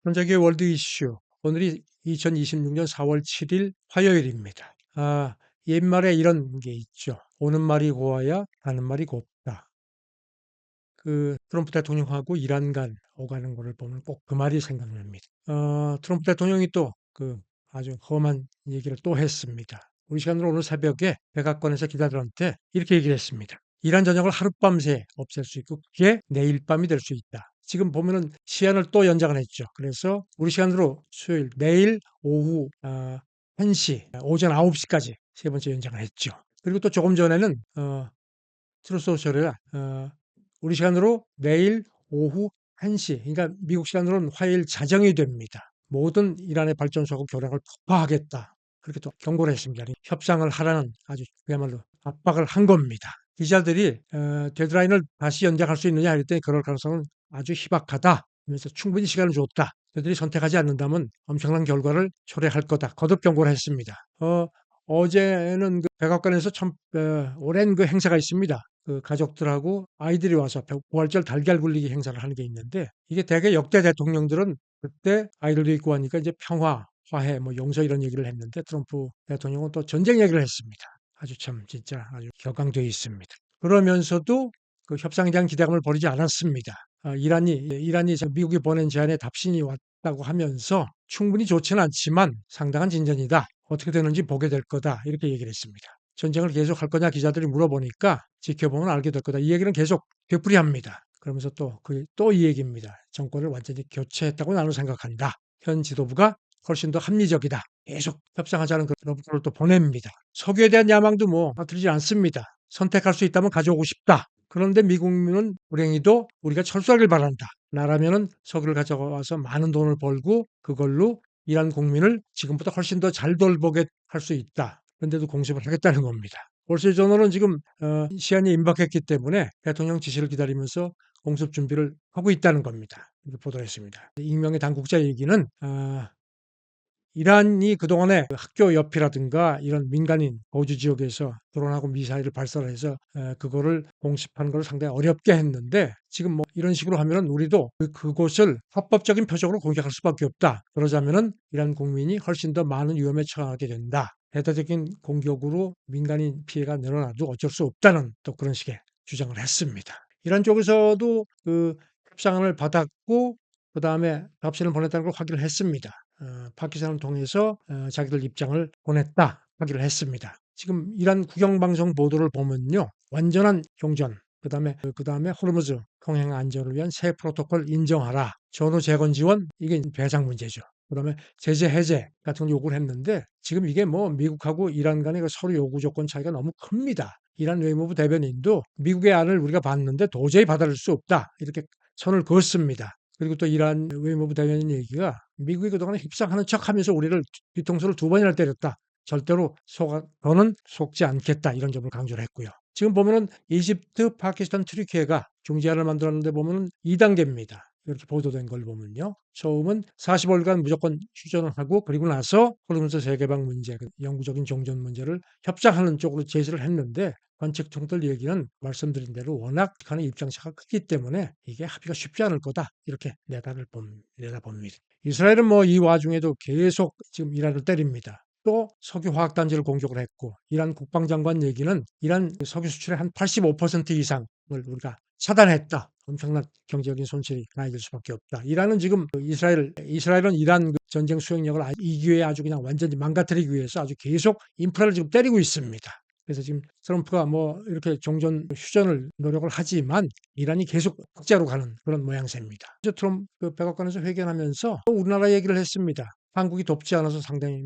전 세계 월드 이슈. 오늘이 2026년 4월 7일 화요일입니다. 옛말에 이런 게 있죠. 오는 말이 고와야 가는 말이 곱다. 트럼프 대통령하고 이란 간 오가는 거를 보면 꼭 그 말이 생각납니다. 트럼프 대통령이 또 아주 험한 얘기를 또 했습니다. 우리 시간으로 오늘 새벽에 백악관에서 기자들한테 이렇게 얘기를 했습니다. 이란 전역을 하룻밤새 없앨 수 있고 그게 내일 밤이 될 수 있다. 지금 보면은 시한을 또 연장을 했죠. 그래서 우리 시간으로 수요일 내일 오후 1시, 오전 9시까지 세 번째 연장을 했죠. 그리고 또 조금 전에는 트루소셜에 우리 시간으로 내일 오후 1시, 그러니까 미국 시간으로는 화요일 자정이 됩니다. 모든 이란의 발전소하고 교량을 폭파하겠다. 그렇게 또 경고를 했습니다. 협상을 하라는 아주 그야말로 압박을 한 겁니다. 기자들이 데드라인을 다시 연장할 수 있느냐 했더니 그럴 가능성은 아주 희박하다. 그래서 충분히 시간을 줬다. 그들이 선택하지 않는다면 엄청난 결과를 초래할 거다. 거듭 경고를 했습니다. 어제는 백악관에서 참 오랜 행사가 있습니다. 가족들하고 아이들이 와서 부활절 달걀 굴리기 행사를 하는 게 있는데 이게 대개 역대 대통령들은 그때 아이들도 있고 하니까 이제 평화, 화해, 용서 이런 얘기를 했는데 트럼프 대통령은 또 전쟁 얘기를 했습니다. 아주 참 진짜 아주 격앙되어 있습니다. 그러면서도 그 협상에 대한 기대감을 버리지 않았습니다. 이란이 미국이 보낸 제안에 답신이 왔다고 하면서 충분히 좋지는 않지만 상당한 진전이다. 어떻게 되는지 보게 될 거다. 이렇게 얘기를 했습니다. 전쟁을 계속할 거냐 기자들이 물어보니까 지켜보면 알게 될 거다. 이 얘기는 계속 되풀이합니다. 그러면서 또 이 얘기입니다. 정권을 완전히 교체했다고 나는 생각한다. 현 지도부가 훨씬 더 합리적이다. 계속 협상하자는 그런 것을 또 보냅니다. 석유에 대한 야망도 빠뜨리지 않습니다. 선택할 수 있다면 가져오고 싶다. 그런데 미국은 불행히도 우리가 철수하길 바란다. 나라면은 석유를 가져와서 많은 돈을 벌고 그걸로 이란 국민을 지금보다 훨씬 더 잘 돌보게 할 수 있다. 그런데도 공습을 하겠다는 겁니다. 월스트리트저널은 지금 시한이 임박했기 때문에 대통령 지시를 기다리면서 공습 준비를 하고 있다는 겁니다. 이렇게 보도를 했습니다. 익명의 당국자 얘기는 이란이 그동안에 학교 옆이라든가 이런 민간인 거주 지역에서 드론하고 미사일을 발사해서 그거를 공습하는 걸 상당히 어렵게 했는데 지금 이런 식으로 하면은 우리도 그곳을 합법적인 표적으로 공격할 수밖에 없다. 그러자면은 이란 국민이 훨씬 더 많은 위험에 처하게 된다. 대대적인 공격으로 민간인 피해가 늘어나도 어쩔 수 없다는 또 그런 식의 주장을 했습니다. 이란 쪽에서도 협상을 받았고 그 다음에 답신을 보냈다는 걸 확인을 했습니다. 파키스탄을 통해서 자기들 입장을 보냈다 하기를 했습니다. 지금 이란 국영방송 보도를 보면요. 완전한 종전, 그다음에 호르무즈 통행 안전을 위한 새 프로토콜 인정하라. 전후 재건 지원, 이게 배상 문제죠. 그다음에 제재 해제 같은 요구를 했는데 지금 이게 미국하고 이란 간의 서로 요구 조건 차이가 너무 큽니다. 이란 외무부 대변인도 미국의 안을 우리가 봤는데 도저히 받아들일 수 없다. 이렇게 선을 그었습니다. 그리고 또 이란 외무부 대변인 얘기가 미국이 그동안 협상하는 척하면서 우리를 뒤통수를 2번이나 때렸다. 절대로 더는 속지 않겠다. 이런 점을 강조를 했고요. 지금 보면은 이집트, 파키스탄, 트리키예가 중재안을 만들었는데 보면은 2단계입니다. 이렇게 보도된 걸 보면요. 처음은 40월간 무조건 휴전을 하고 그리고 나서 호르무즈 세계방 문제, 영구적인 종전 문제를 협상하는 쪽으로 제시를 했는데 관측통들 얘기는 말씀드린 대로 워낙 북한의 입장차가 크기 때문에 이게 합의가 쉽지 않을 거다. 이렇게 내다봅니다. 이스라엘은 이 와중에도 계속 지금 이란을 때립니다. 또 석유화학단지를 공격을 했고 이란 국방장관 얘기는 이란 석유 수출의 한 85% 이상을 우리가 차단했다. 엄청난 경제적인 손실이 나길 수밖에 없다. 이란은 지금 이스라엘은 이란 전쟁 수행력을 이 기회에 아주 그냥 완전히 망가뜨리기 위해서 아주 계속 인프라를 지금 때리고 있습니다. 그래서 지금 트럼프가 이렇게 휴전을 노력을 하지만 이란이 계속 흑자로 가는 그런 모양새입니다. 트럼프 백악관에서 회견하면서 우리나라 얘기를 했습니다. 한국이 돕지 않아서 상당히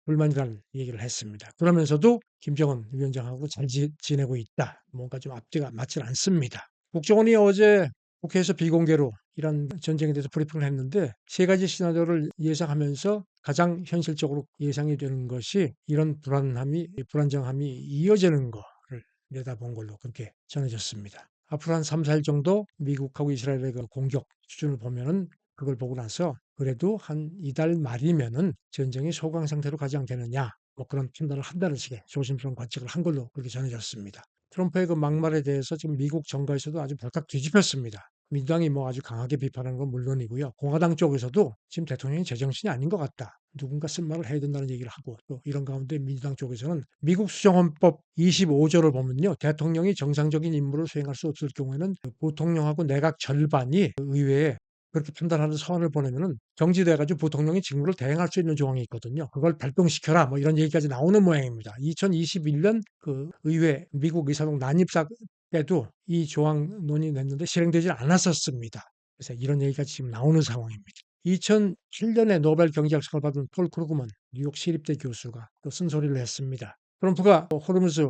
불만이라는 얘기를 했습니다. 그러면서도 김정은 위원장하고 잘 지내고 있다. 뭔가 좀 앞뒤가 맞질 않습니다. 국정원이 어제 국회에서 비공개로 이란 전쟁에 대해서 브리핑을 했는데 3가지 시나리오를 예상하면서 가장 현실적으로 예상이 되는 것이 이런 불안정함이 이어지는 거를 내다본 걸로 그렇게 전해졌습니다. 앞으로 한 3, 4일 정도 미국하고 이스라엘의 공격 수준을 보면은 그걸 보고 나서 그래도 한 이달 말이면은 전쟁이 소강 상태로 가지 않겠느냐 그런 판단을 한다는 식의 조심스러운 관측을 한 걸로 그렇게 전해졌습니다. 트럼프의 막말에 대해서 지금 미국 정가에서도 아주 발칵 뒤집혔습니다. 민주당이 뭐 아주 강하게 비판하는 건 물론이고요. 공화당 쪽에서도 지금 대통령이 제정신이 아닌 것 같다. 누군가 쓴말을 해야 된다는 얘기를 하고 또 이런 가운데 민주당 쪽에서는 미국 수정헌법 25조를 보면요. 대통령이 정상적인 임무를 수행할 수 없을 경우에는 부통령하고 내각 절반이 의회에 그렇게 판단하는 서한을 보내면은 정지돼가지고 부통령이 직무를 대행할 수 있는 조항이 있거든요. 그걸 발동시켜라 뭐 이런 얘기까지 나오는 모양입니다. 2021년 그 의회 미국 의사동 난입사 때도 이 조항 논의됐는데 실행되지 않았었습니다. 그래서 이런 얘기가 지금 나오는 상황입니다. 2007년에 노벨 경제학상을 받은 폴 크루그먼 뉴욕 시립대 교수가 또 쓴소리를 했습니다. 트럼프가 호르무즈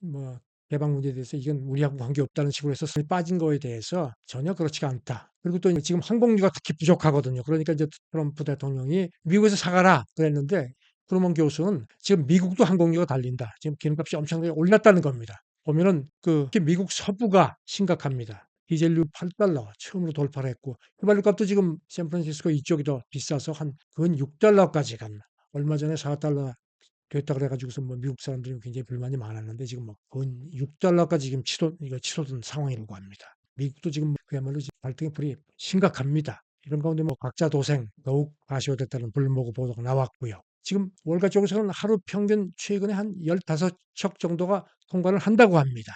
뭐 개방 문제에 대해서 이건 우리하고 관계없다는 식으로 해서 빠진 거에 대해서 전혀 그렇지가 않다. 그리고 또 지금 항공유가 특히 부족하거든요. 그러니까 이제 트럼프 대통령이 미국에서 사가라 그랬는데 크루먼 교수는 지금 미국도 항공유가 달린다. 지금 기름값이 엄청나게 올랐다는 겁니다. 보면은 특히 미국 서부가 심각합니다. 디젤류 8달러 처음으로 돌파를 했고 휘발유 값도 지금 샌프란시스코 이쪽이 더 비싸서 한 근 6달러까지 갔나. 얼마 전에 4달러 됐다 그래가지고서 뭐 미국 사람들이 굉장히 불만이 많았는데 지금 뭐 6달러까지 지금 이거 치솟은 상황이라고 합니다. 미국도 지금 그야말로 발등에 불이 심각합니다. 이런 가운데 뭐 각자 도생 더욱 가시화됐다는 블룸버그 보도가 나왔고요. 지금 월가 쪽에서는 하루 평균 최근에 한 15척 정도가 통과를 한다고 합니다.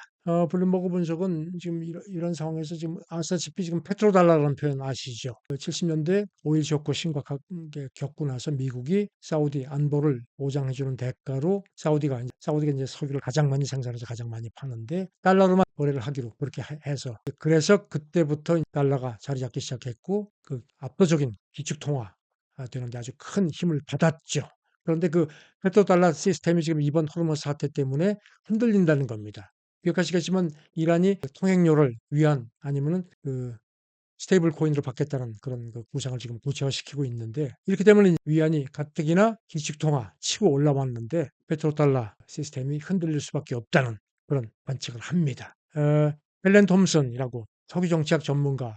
블룸버그 분석은 지금 이런 상황에서 지금 아시다시피 지금 페트로달러라는 표현 아시죠? 70년대 오일 쇼크 심각하게 겪고 나서 미국이 사우디 안보를 보장해주는 대가로 사우디가 이제 석유를 가장 많이 생산해서 가장 많이 파는데 달러로만 거래를 하기로 그렇게 해서 그래서 그때부터 달러가 자리 잡기 시작했고 그 압도적인 기축통화 되는데 아주 큰 힘을 받았죠. 그런데 그 페트로달러 시스템이 지금 이번 호르무즈 사태 때문에 흔들린다는 겁니다. 기억하시겠지만 이란이 통행료를 위안 아니면은 그 스테이블 코인으로 받겠다는 그런 그 구상을 지금 구체화시키고 있는데 이렇게 되면 위안이 가뜩이나 기축통화 치고 올라왔는데 페트로달러 시스템이 흔들릴 수밖에 없다는 그런 관측을 합니다. 헬렌 톰슨이라고 석유 정치학 전문가,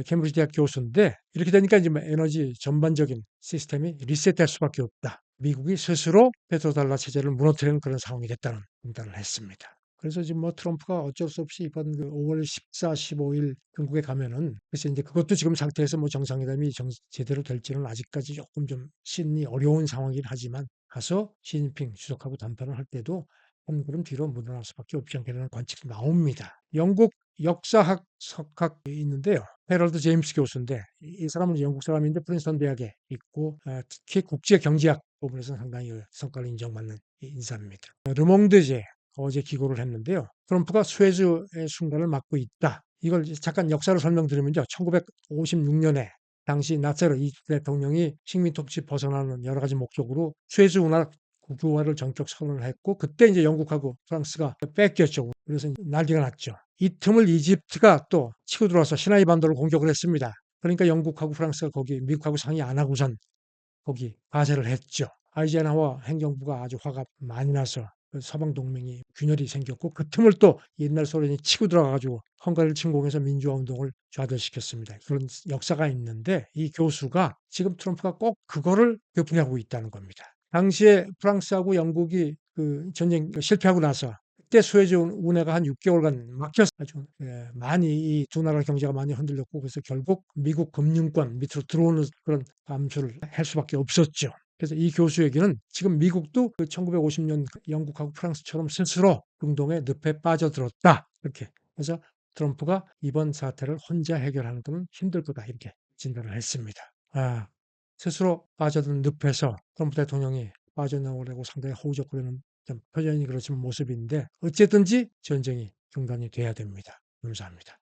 케임브리지 대학 교수인데 이렇게 되니까 이제 뭐 에너지 전반적인 시스템이 리셋될 수밖에 없다. 미국이 스스로 페트로달러 체제를 무너뜨리는 그런 상황이 됐다는 판단을 했습니다. 그래서 지금 뭐 트럼프가 어쩔 수 없이 이번 그 5월 14, 15일 중국에 가면은 그래서 이제 그것도 지금 상태에서 뭐 정상회담이 제대로 될지는 아직까지 조금 좀 신이 어려운 상황이긴 하지만 가서 시진핑 주석하고 담판을 할 때도 한 걸음 뒤로 물러날 수밖에 없지 않겠다는 관측이 나옵니다. 영국 역사학 석학이 있는데요. 헤럴드 제임스 교수인데 이 사람은 영국 사람인데 프린스턴 대학에 있고 특히 국제 경제학 부분에서는 상당히 성과를 인정받는 인사입니다. 르몽드제 어제 기고를 했는데요. 트럼프가 수에즈의 순간을 맞고 있다. 이걸 잠깐 역사를 설명드리면요. 1956년에 당시 나세르 이 대통령이 식민 통치 벗어나는 여러 가지 목적으로 수에즈 운하 국유화를 전격 선언을 했고 그때 이제 영국하고 프랑스가 뺏겼죠. 그래서 난리가 났죠. 이 틈을 이집트가 또 치고 들어와서 시나이 반도를 공격을 했습니다. 그러니까 영국하고 프랑스가 거기 미국하고 상의 안 하고선 거기 가세를 했죠. 아이젠하워 행정부가 아주 화가 많이 나서 그 서방 동맹이 균열이 생겼고 그 틈을 또 옛날 소련이 치고 들어가가지고 헝가리를 침공해서 민주화 운동을 좌절시켰습니다. 그런 역사가 있는데 이 교수가 지금 트럼프가 꼭 그거를 되풀이하고 있다는 겁니다. 당시에 프랑스하고 영국이 그 전쟁 실패하고 나서 그때 수에즈 운해가 한 6개월간 막혔어. 아주 많이 이 두 나라 경제가 많이 흔들렸고 그래서 결국 미국 금융권 밑으로 들어오는 그런 감수를 할 수밖에 없었죠. 그래서 이 교수에게는 지금 미국도 그 1950년 영국하고 프랑스처럼 스스로 중동의 늪에 빠져들었다. 이렇게 그래서 트럼프가 이번 사태를 혼자 해결하는 것은 힘들 거다. 이렇게 진단을 했습니다. 스스로 빠져든 늪에서 트럼프 대통령이 빠져나오려고 상당히 허우적거리는 좀 표현이 그렇지만 모습인데 어쨌든지 전쟁이 중단이 돼야 됩니다. 감사합니다.